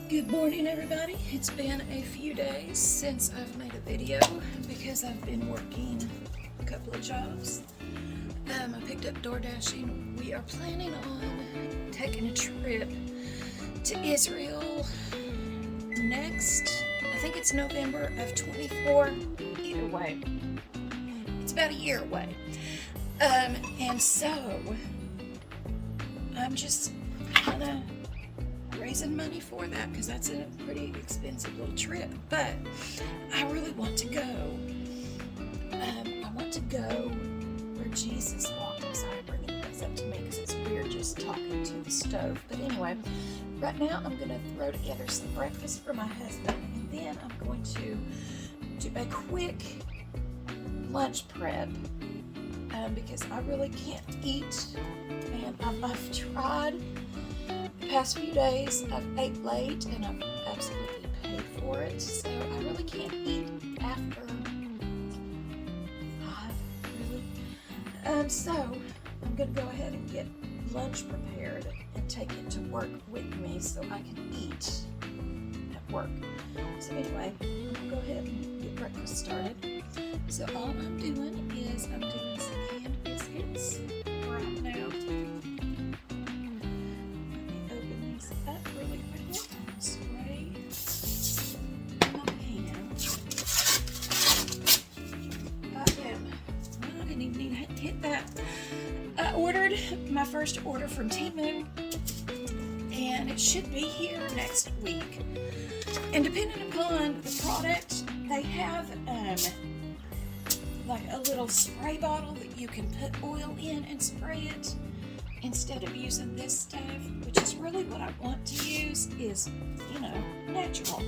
Good morning, everybody. It's been a few days since I've made a video because I've been working a couple of jobs. I picked up door dashing. We are planning on taking a trip to Israel next. I think it's November of 24. Either way, it's about a year away. And so I'm just kind of raising money for that because that's a pretty expensive little trip, but I really want to go. I want to go where Jesus walked. I'm sorry, I'm bringing this up to me because it's weird just talking to the stove. But anyway, right now I'm going to throw together some breakfast for my husband, and then I'm going to do a quick lunch prep because I really can't eat, and I've tried. The past few days I've ate late and I've absolutely paid for it, so I really can't eat after 5, really. So I'm going to go ahead and get lunch prepared and take it to work with me so I can eat at work. So anyway, I'm going to go ahead and get breakfast started. So all I'm doing is I'm doing some canned biscuits right now. Up really quickly. Spray my pan. I didn't even need to hit that. I ordered my first order from Temu, and it should be here next week. And depending upon the product, they have like a little spray bottle that you can put oil in and spray it, instead of using this stuff, which is really what I want to use, is, natural.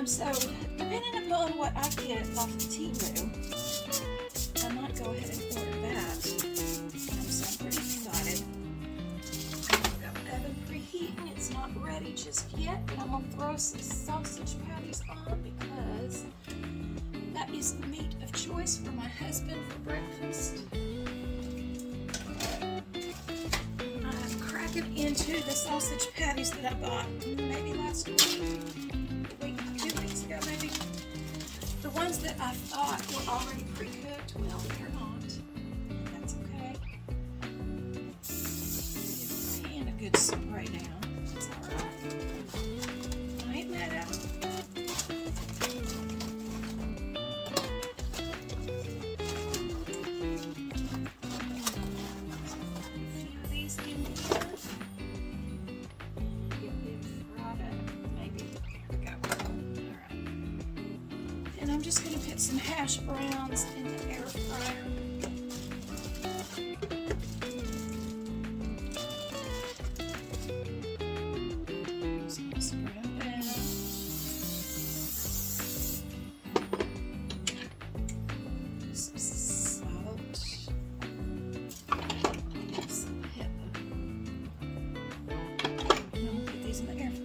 So depending upon what I get off of Temu, I might go ahead and order that. So I'm pretty excited. I've got the oven preheating. It's not ready just yet, but I'm going to throw some sausage patties on because that is the meat of choice for my husband for breakfast. Into the sausage patties that I bought maybe last week, 2 weeks ago maybe. The ones that I thought were already pre-cooked, well, they're not. That's okay. Give my hand a good spray down. It's alright. I ain't mad at it. I'm just going to put some hash browns in the air fryer. Just going to spread them down. Some salt. Some pepper. And I'm going to put these in the air fryer.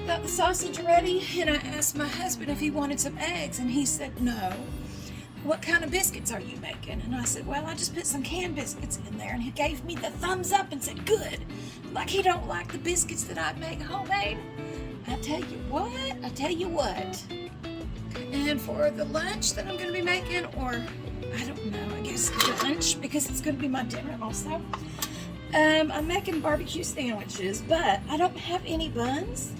Got the sausage ready, and I asked my husband if he wanted some eggs, and he said no. What kind of biscuits are you making? And I said, well, I just put some canned biscuits in there, and he gave me the thumbs up and said good, like he don't like the biscuits that I make homemade. I tell you what. And for the lunch that I'm going to be making, or I don't know, I guess lunch, because it's going to be my dinner also, I'm making barbecue sandwiches, but I don't have any buns.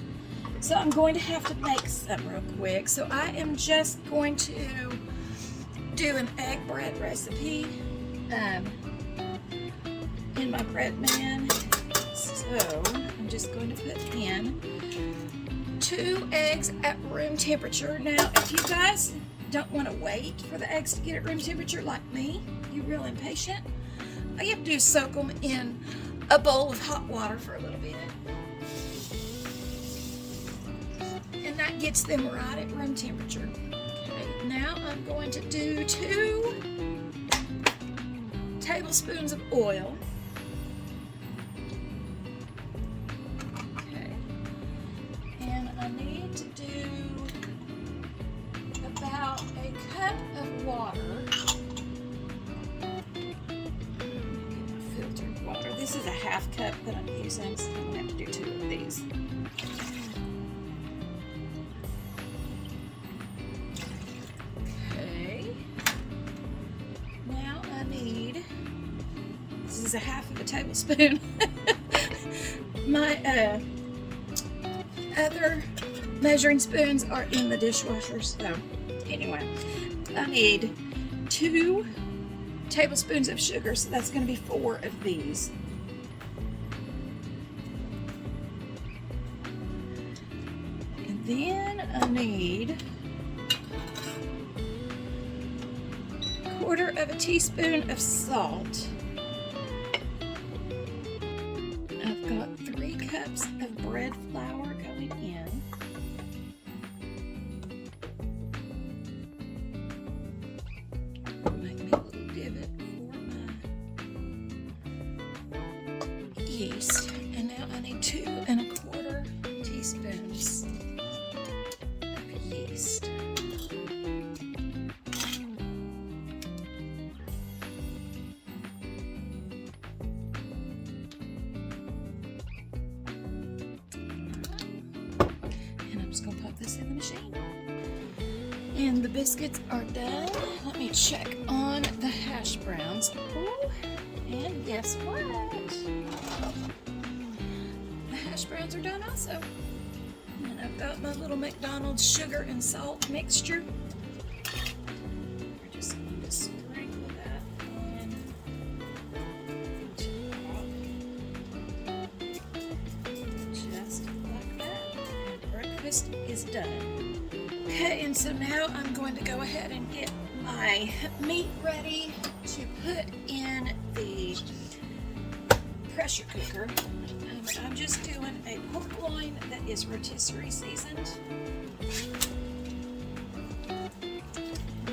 So I'm going to have to make some real quick. So I am just going to do an egg bread recipe in my bread man. So I'm just going to put in 2 eggs at room temperature. Now, if you guys don't want to wait for the eggs to get at room temperature like me, you're real impatient, all you have to do is soak them in a bowl of hot water for a little bit. And that gets them right at room temperature. Okay, now I'm going to do 2 tablespoons of oil. Okay, and I need to do about a cup of water. Get my filtered water. This is a half cup that I'm using, so I'm going to have to do 2 of these. This is a half of a tablespoon. My other measuring spoons are in the dishwasher, so anyway, I need 2 tablespoons of sugar, so that's going to be 4 of these. And then I need 1/4 of a teaspoon of salt. I've got 3 cups of bread flour going in. Make me a little divot for my yeast. And now I need 2 1/4 teaspoons of yeast. I'm just going to pop this in the machine. And the biscuits are done. Let me check on the hash browns. Ooh, and guess what? The hash browns are done also. And I've got my little McDonald's sugar and salt mixture. We're just going to sprinkle that on top. Just like that. Breakfast is done. Okay, and so now I'm going to go ahead and get my meat ready to put in the pressure cooker. I'm just doing a pork loin that is rotisserie seasoned.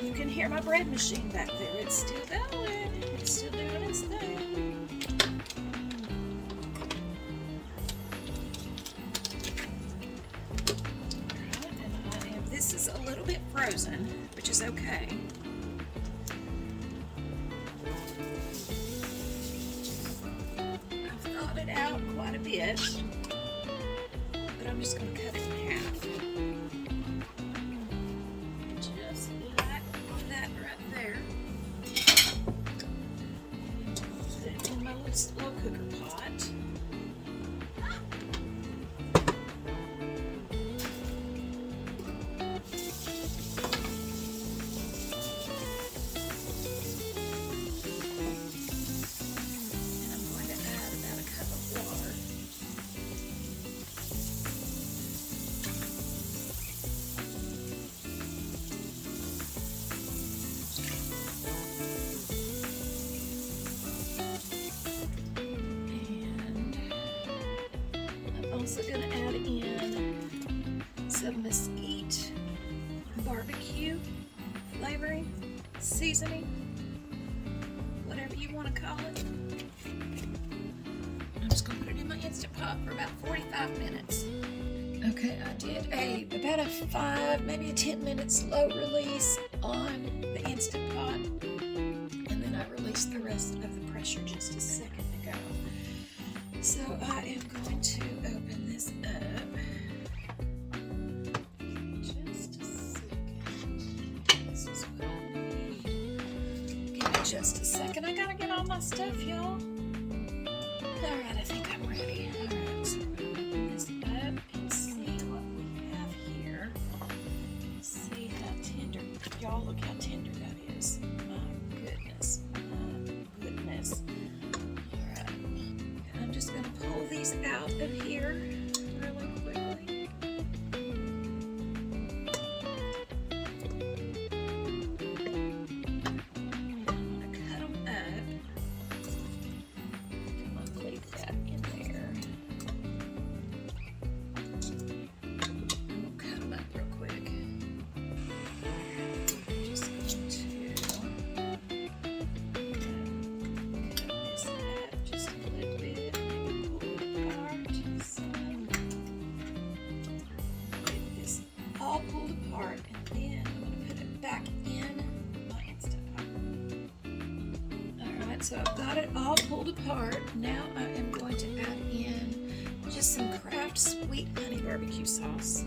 You can hear my bread machine back there. It's still going. It's still doing its thing. This is a little bit frozen, which is okay. I've thawed it out quite a bit, but I'm just going to cut it in half. Just like that right there. Put it in my little slow cooker pot. Also going to add in some mesquite barbecue flavoring, seasoning, whatever you want to call it. I'm just going to put it in my Instant Pot for about 45 minutes. Okay, I did about a 5, maybe a 10 minute slow release on the Instant Pot, and then I released the rest of the pressure just a second ago. So I am going to open this up. Just a second. This is what I need. Give me just a second. I gotta get all my stuff, y'all. Alright, I think I'm ready. Alright, so we're gonna open this up and see what we have here. See how tender. Y'all, look how tender that is. My goodness. My goodness. I'm just going to pull these out of here really quickly. I'm going to cut them up. I'm going to leave that in there. I'm going to cut them up real Alright, so I've got it all pulled apart. Now I am going to add in just some Kraft sweet honey barbecue sauce.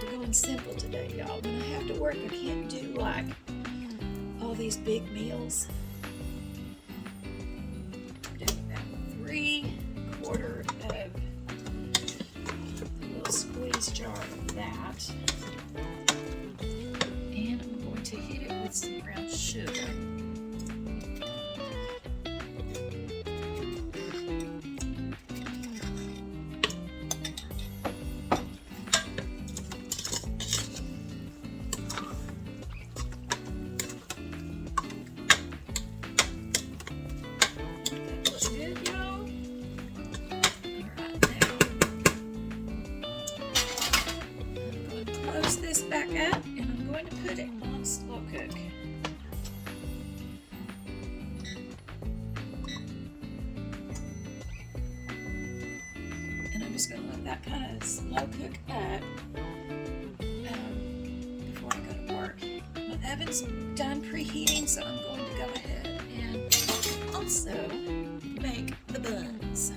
We're going simple today, y'all. When I have to work, I can't do like all these big meals. I'm doing about 3/4 of a little squeeze jar of that. And I'm going to hit it with some brown sugar. This back up and I'm going to put it on slow cook. And I'm just going to let that kind of slow cook up before I go to work. My oven's done preheating, so I'm going to go ahead and also make the buns.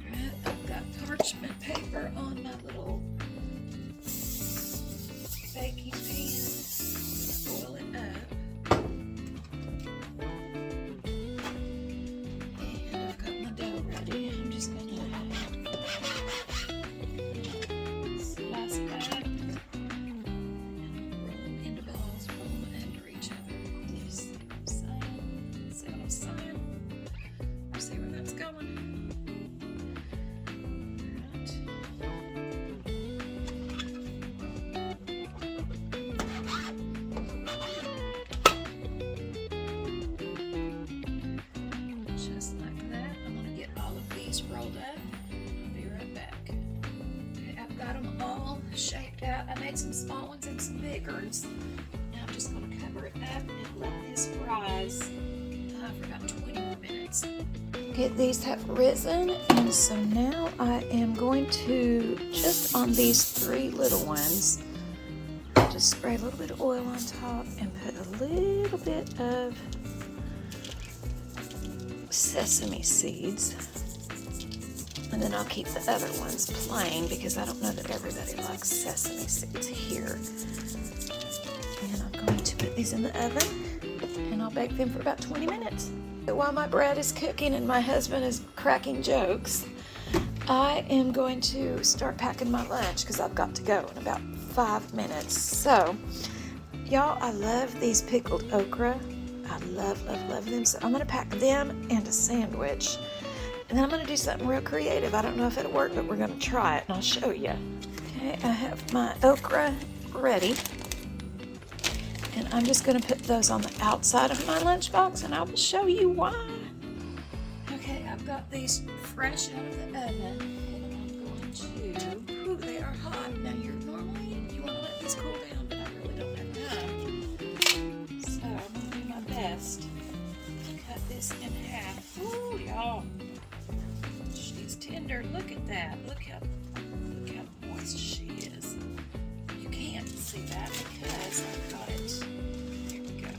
Alright, I've got parchment paper on my little baking pan. Oil it up. And I've got my dough ready. I'm just going to slice it up and roll them into balls, roll them under each other. You see what I'm saying? See what I'm saying? See where that's going? Rolled up. I'll be right back. Okay, I've got them all shaped out. I made some small ones and some big ones. Now I'm just going to cover it up and let this rise for about 20 more minutes. Okay, these have risen, and so now I am going to, just on these 3 little ones, just spray a little bit of oil on top and put a little bit of sesame seeds. And then I'll keep the other ones plain because I don't know that everybody likes sesame seeds here. And I'm going to put these in the oven and I'll bake them for about 20 minutes. While my bread is cooking and my husband is cracking jokes, I am going to start packing my lunch because I've got to go in about 5 minutes. So, y'all, I love these pickled okra. I love, love, love them. So I'm going to pack them and a sandwich. And then I'm going to do something real creative. I don't know if it'll work, but we're going to try it, and I'll show you. Okay, I have my okra ready. And I'm just going to put those on the outside of my lunchbox, and I will show you why. Okay, I've got these fresh out of the oven, and I'm going to... Ooh, they are hot. Now, normally you want to let these cool down, but I really don't have time. So I'm going to do my best to cut this in half. Ooh, y'all. She's tender. Look at that. Look how moist she is. You can't see that because I've got it. Here we go.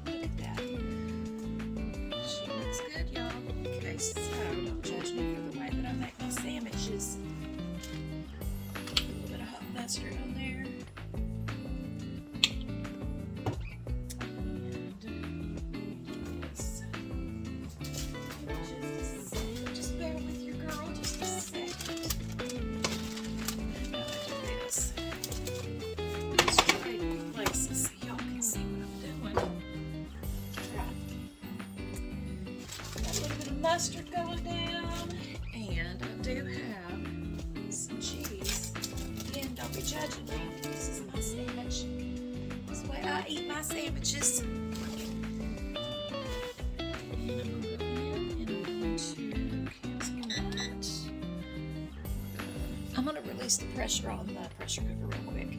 Look at that. She looks good, y'all. Okay, so don't judge me for the way that I make my sandwiches. Put a little bit of hot mustard on there. Mustard going down, and I do have some cheese. Again, don't be judging me. This is my sandwich. This is the way I eat my sandwiches. And I'm going to go in and I'm going to cancel that. I'm going to release the pressure on the pressure cooker real quick.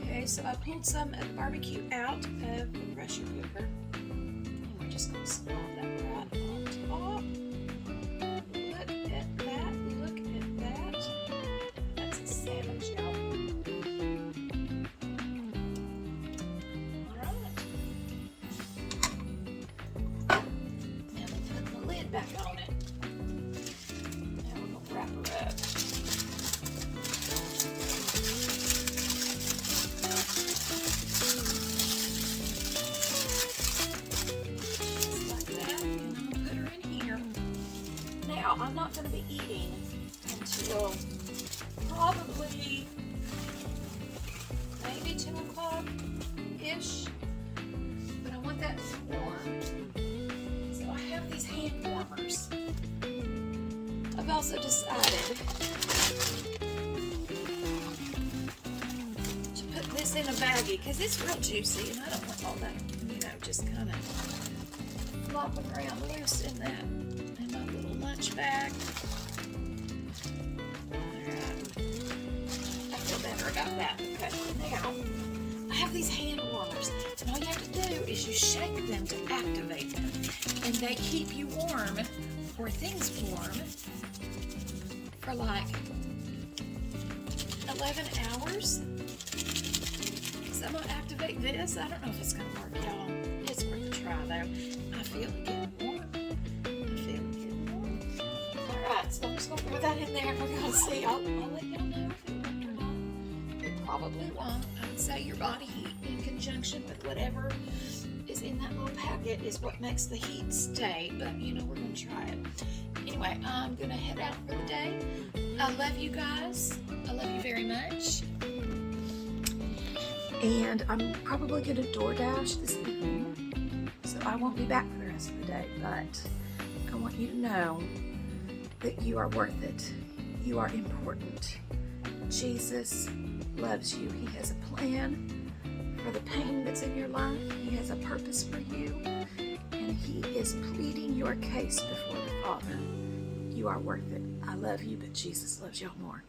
Okay, so I pulled some of the barbecue out of the pressure cooker. And we're just going to swirl that right on top. Look at that. Look at that. That's a sandwich, y'all. Alright. I'm not going to be eating until probably maybe 2 o'clock-ish. But I want that to warm. So I have these hand warmers. I've also decided to put this in a baggie because it's real juicy and I don't want all that, just kind of flopping around loose in my little lunch bag. Alright. I feel better about that. Okay, now I have these hand warmers, and all you have to do is you shake them to activate them, and they keep you warm, or things warm, for like 11 hours. So I'm gonna activate this. I don't know if it's gonna work, y'all. It's worth a try though. I feel it getting warm. Alright, so I'm just gonna throw that in there and we're gonna see. I'll let y'all know if it worked or not. It probably won't. I would say your body heat in conjunction with whatever is in that little packet is what makes the heat stay. But we're gonna try it. Anyway, I'm gonna head out for the day. I love you guys. I love you very much. And I'm probably going to DoorDash this evening, so I won't be back for the rest of the day, but I want you to know that you are worth it. You are important. Jesus loves you. He has a plan for the pain that's in your life. He has a purpose for you, and He is pleading your case before the Father. You are worth it. I love you, but Jesus loves y'all more.